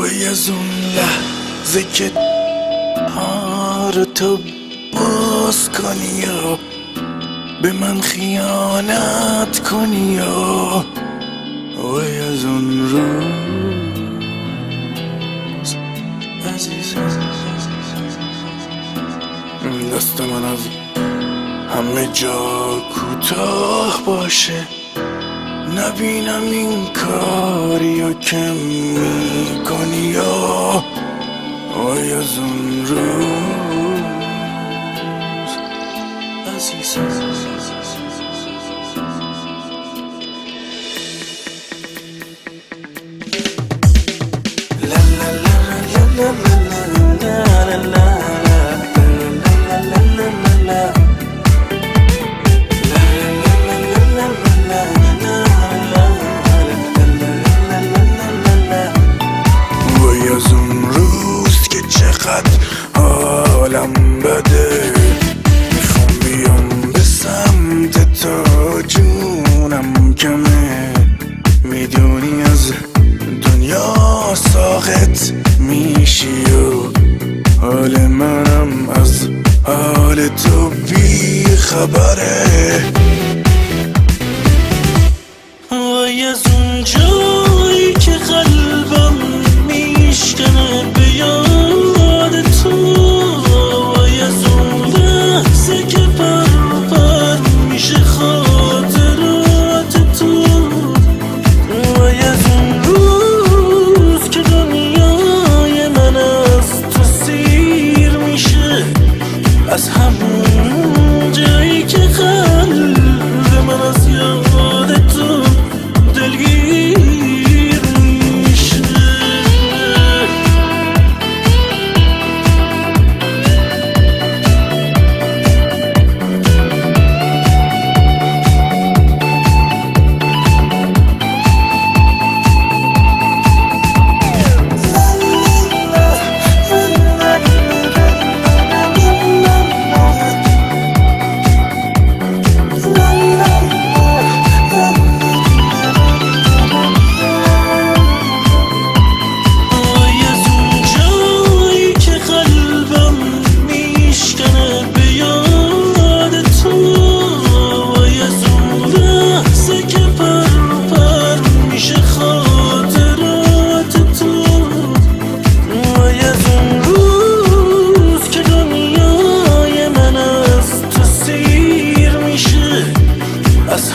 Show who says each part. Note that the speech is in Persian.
Speaker 1: وای از اون لحظه که تو باز کنی و به من خیانت کنی و وای از اون روز عزیزم دست من از همه جا کوتاه باشه، نبینم این کاریو که میکنی و وای از اون روز عزیزم. لا لا لا لا لا لا لا لا حالم بده، میخوام بیام به سمت تو، جونم کمه، میدونی از دنیا ساقط میشی و حال منم از حال تو بی خبره. وای از اون جایی که قلبم میشکنه به یاد تو، وای از اون لحظه که پر میشه خاطرات تو، وای از اون روز که دنیای من از تو سیر میشه، از همون جایی که قلب من از یاد تو دلگیر میشه. As